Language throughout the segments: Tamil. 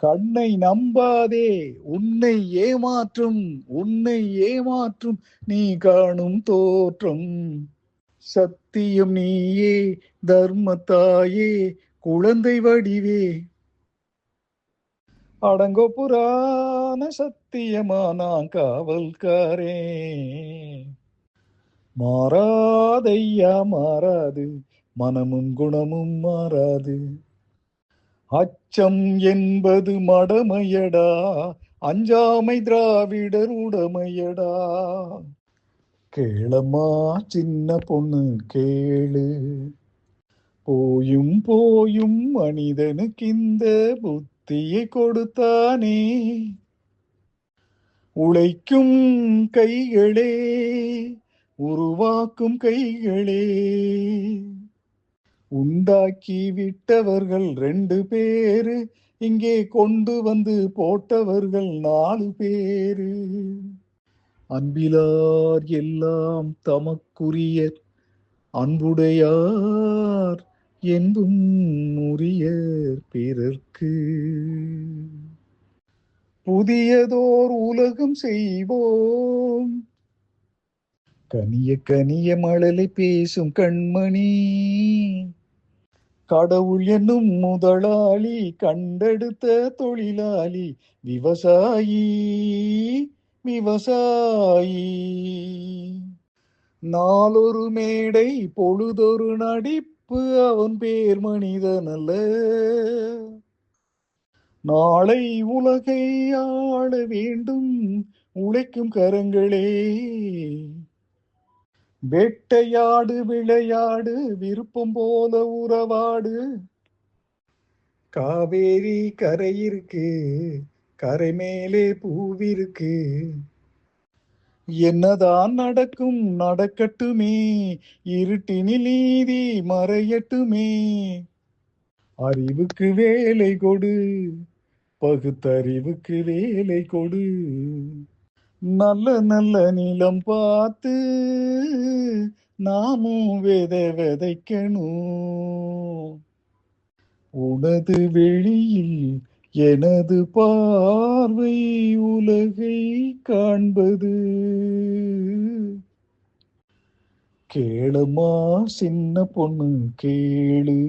கண்ணை நம்பாதே, உன்னை ஏமாற்றும், உன்னை ஏமாற்றும் நீ காணும் தோற்றம். சத்தியம் நீயே, தர்மத்தாயே, குழந்தை வடிவே. அடங்கோ புராண சத்தியமானா காவல்காரே. மாறாதையா மாறாது, மனமும் குணமும் மாறாது. அச்சம் என்பது மடமையடா, அஞ்சாமை திராவிடர் உடமையடா. கேளம்மா சின்ன பொண்ணு கேளு, போயும் போயும் மனிதனுக்கு இந்த புத்தியை கொடுத்தானே. உழைக்கும் கைகளே, உருவாக்கும் கைகளே, உண்டாக்கி விட்டவர்கள் 2 பேரு, இங்கே கொண்டு வந்து போட்டவர்கள் 4 பேரு. அன்பிலார் எல்லாம் தமக்குரிய, அன்புடையார் என்பும் உரியர் பிறர்க்கு. புதியதோர் உலகம் செய்வோம், கனிய கனிய மழலை பேசும் கண்மணி. கடவுள் என்னும் முதலாளி கண்டெடுத்த தொழிலாளி, விவசாயி விவசாயி. நாளொரு மேடை பொழுதொரு நடிப்பு, அவன் பேர் மனிதன் அல்ல. நாளை உலகை ஆள வேண்டும் உழைக்கும் கரங்களே. வேட்டையாடு விளையாடு, விருப்பம் போல உறவாடு. காவேரி கரை இருக்கு, கரை மேலே பூவிருக்கு. என்னதான் நடக்கும் நடக்கட்டுமே, இருட்டினில் நீதி மறையட்டுமே. அறிவுக்கு வேலை கொடு, பகுத்தறிவுக்கு வேலை கொடு. நல்ல நல்ல நிலம் பார்த்து நாமும் விதைக்கணும். உனது வெளியில் எனது பார்வை உலகை காண்பது. கேளம்மா சின்ன பொண்ணு கேளு.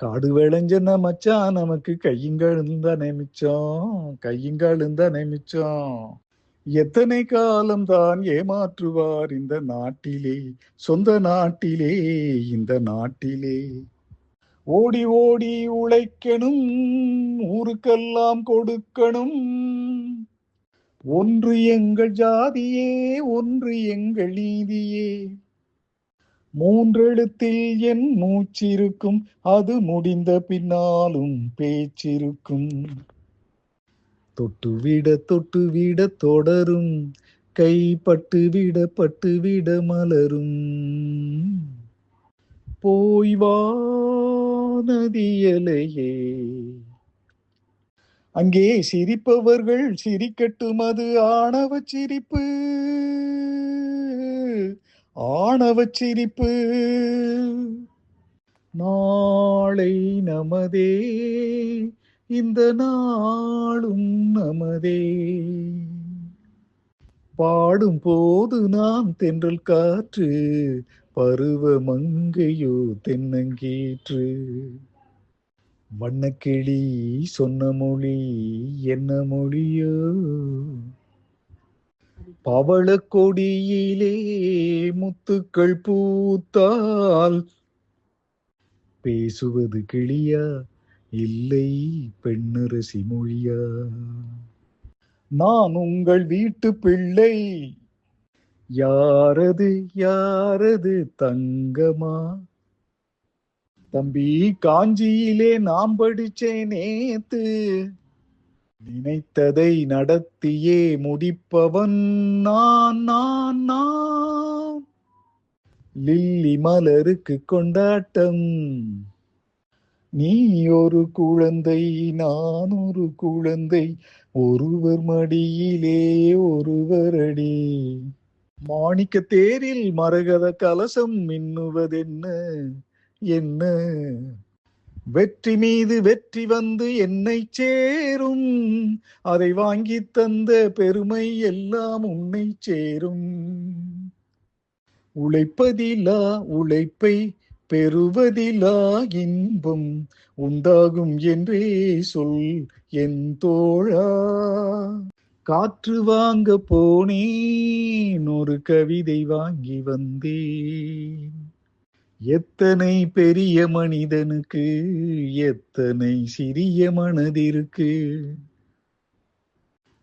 காடு விளைஞ்சன மச்சான், நமக்கு கையுங்கழுந்தானே மிச்சம், கையுங்கழுந்தானே மிச்சம். எத்தனை காலம் தான் ஏமாற்றுவார் இந்த நாட்டிலே, சொந்த நாட்டிலே, இந்த நாட்டிலே. ஓடி ஓடி உழைக்கணும், ஊருக்கெல்லாம் கொடுக்கணும். ஒன்று எங்கள் ஜாதியே, ஒன்று எங்கள் நீதியே. 3 எழுத்தில் என் மூச்சிருக்கும், அது முடிந்த பின்னாலும் பேச்சிருக்கும். தொட்டுவிட தொட்டுவிட தொடரும், கைப்பட்டு விட பட்டு விட மலரும். போய் வா நதியலையே, அங்கே சிரிப்பவர்கள் சிரிக்கட்டும், அது ஆணவ சிரிப்பு, ஆணவ சிரிப்பு. நாளை நமதே, இந்த நாளும் நமதே. பாடும் போது நாம் தென்றல் காற்று, பருவ மங்கையோ தென்னங்கீற்று. வண்ணக்கிளி சொன்ன மொழி என்ன மொழியோ, பவள கொடியிலே முத்துக்கள் பூத்தால் பேசுவது கிளியா, இல்லை பெண்ணரசி மொழியா. நான் உங்கள் வீட்டு பிள்ளை, யாரது யாரது தங்கமா. தம்பி காஞ்சியிலே நாம் படிச்சேன் நேத்து, நினைத்ததை நடத்தியே முடிப்பவன் நான் நான் நான். லில்லி மலருக்கு கொண்டாட்டம், நீ ஒரு குழந்தை நான் ஒரு குழந்தை, ஒருவர் மடியிலே ஒருவர் அடி. மாணிக்க தேரில் மரகத கலசம் மின்னுவதென்ன என்ன. வெற்றி மீது வெற்றி வந்து என்னை சேரும், அதை வாங்கி தந்த பெருமை எல்லாம் உன்னை சேரும். உழைப்பதிலா உழைப்பை பெறுவதிலா இன்பம் உண்டாகும் என்றே சொல் என் தோழா. காற்று வாங்க போனேன், ஒரு கவிதை வாங்கி வந்தேன். எத்தனை பெரிய மனிதனுக்கு எத்தனை சிறிய மனதிருக்கு.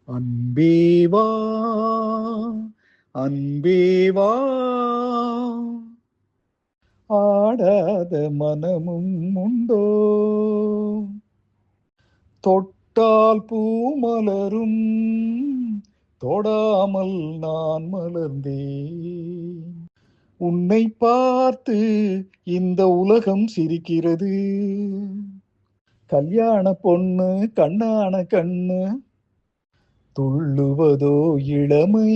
அன்பேவா அன்பேவா, ஆடாத மனமும் உண்டோ, தொட்டால் பூ மலரும், தொடாமல் நான் மலர்ந்தேன். உன்னை பார்த்து இந்த உலகம் சிரிக்கிறது. கல்யாண பொண்ணு கண்ணான கண்ணு, துள்ளுவதோ இளமை,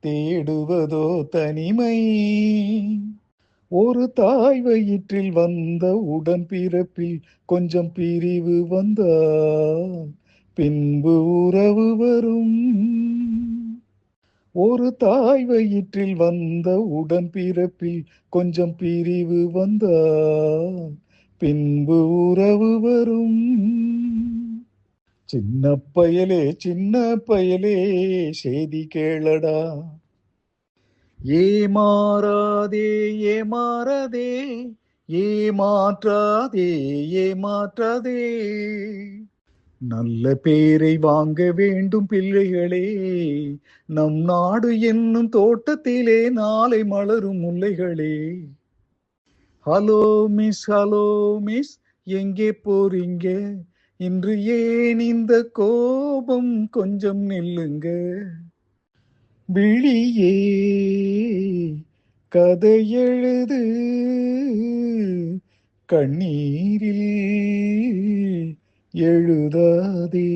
தேடுவதோ தனிமை. ஒரு தாய் வயிற்றில் வந்த உடன் பிறப்பில் கொஞ்சம் பிரிவு வந்தால் பின்பு உறவு வரும். ஒரு தாய் வயிற்றில் வந்த உடன் பிறப்பில் கொஞ்சம் பிரிவு வந்தால் பின்பு உறவு வரும். சின்ன பயலே செய்தி கேளடா. ஏமாறாதே ஏமாறாதே, ஏமாற்றாதே ஏமாற்றாதே. நல்ல பேரை வாங்க வேண்டும் பிள்ளைகளே, நம் நாடு என்னும் தோட்டத்திலே நாளை மலரும் முல்லைகளே. ஹலோ மிஸ், எங்கே போறீங்க? இன்று ஏன் இந்த கோபம்? கொஞ்சம் நில்லுங்க. விழியே கதை எழுது, கண்ணீரில் எழுதாதே.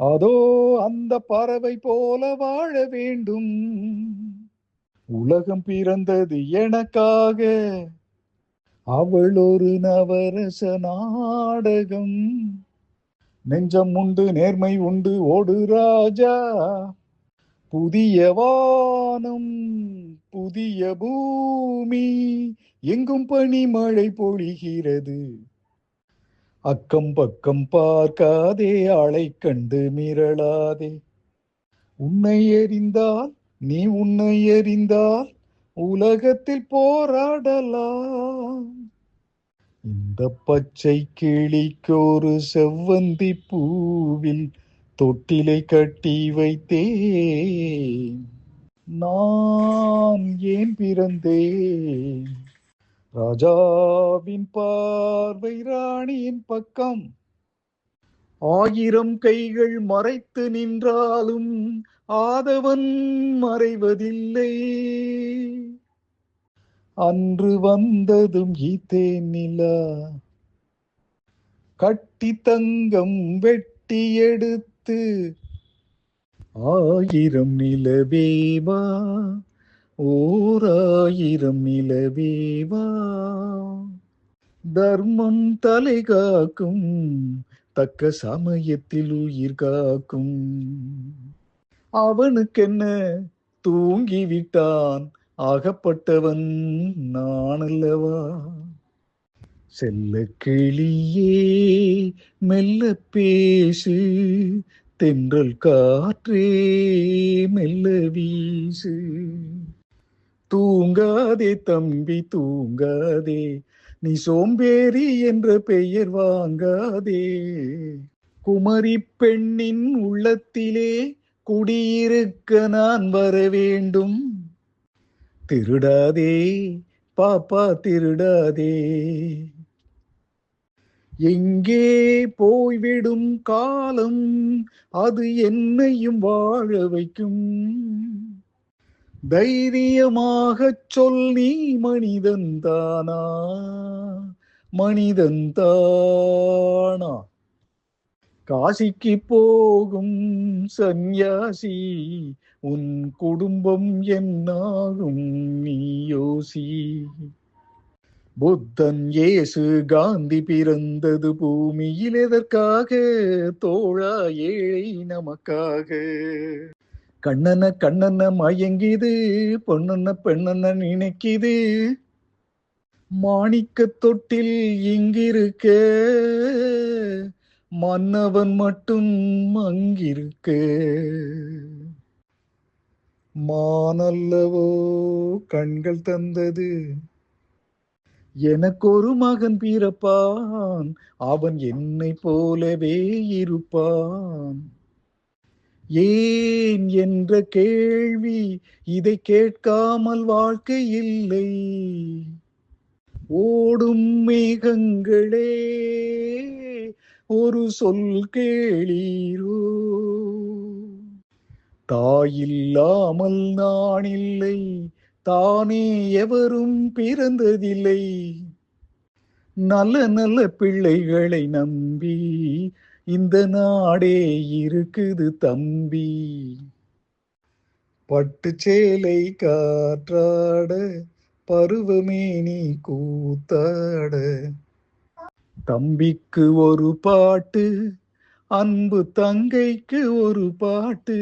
அதோ அந்த பறவை போல வாழ வேண்டும். உலகம் பிறந்தது எனக்காக, அவள் ஒரு நவரச நாடகம். நெஞ்சம் உண்டு நேர்மை உண்டு ஓடு ராஜா. புதிய வானம் புதிய பூமி, எங்கும் பனிமழை பொழிகிறது. அக்கம் பக்கம் பார்க்காதே, ஆளை கண்டு மிரளாதே. உன்னை எறிந்தால் நீ உன்னை எறிந்தால் உலகத்தில் போராடலாம். இந்த பச்சை கிளிக்கொரு செவ்வந்தி பூவில் தொட்டிலை கட்டி வைத்தேன். நான் ஏன் பிறந்தேன்? ராஜாவின் பார்வை ராணியின் பக்கம். 1000 கைகள் மறைத்து நின்றாலும் ஆதவன் மறைவதில்லை. அன்று வந்ததும் ஈத்தேன் நிலா, கட்டி தங்கம் வெட்டி எடுத்து. 1000 நிலவேவா, ஓர் 1000 நிலவேவா. தர்மம் தலை காக்கும், தக்க சமயத்தில் உயிர் காக்கும். அவனுக்கென்ன, தூங்கிவிட்டான், ஆகப்பட்டவன் நான் அல்லவா. செல்ல கிளியே மெல்ல பேசு, தென்றல் காற்றே மெல்ல வீசு. தூங்காதே தம்பி தூங்காதே, நீ சோம்பேறி என்ற பெயர் வாங்காதே. குமரி பெண்ணின் உள்ளத்திலே குடியிருக்க நான் வர வேண்டும். திருடாதே பாப்பா திருடாதே. எங்கே போய்விடும் காலம், அது என்னையும் வாழ வைக்கும். தைரியமாகச் சொல், நீ மனிதன் தானா? மனிதன் தானா? காசிக்கு போகும் சந்நியாசி, உன் குடும்பம் என்னாகும் நீ யோசி. புத்தன், இயேசு, காந்தி பிறந்தது பூமியில் எதற்காக? தோழா, ஏழை நமக்காக. கண்ணன கண்ணன மயங்கிது, பொண்ணன பெண்ணன நினைக்குது. மாணிக்கத் தொட்டில் இங்கிருக்க, மன்னவன் மட்டும் அங்கிருக்க. மானல்லவோ கண்கள் தந்தது, எனக்கொரு மகன் பிறப்பான், அவன் என்னைப் போலவே இருப்பான். ஏன் என்ற கேள்வி, இதை கேட்காமல் வாழ்க்கை இல்லை. ஓடும் மேகங்களே, ஒரு சொல் கேளீரோ. தாயில்லாமல் நான் இல்லை, தானே எவரும் பிறந்ததில்லை. நல்ல நல்ல பிள்ளைகளை நம்பி இந்த நாடே இருக்குது தம்பி. பட்டு சேலை காற்றாட, பருவமே நீ கூத்தாட. தம்பிக்கு ஒரு பாட்டு, அன்பு தங்கைக்கு ஒரு பாட்டு.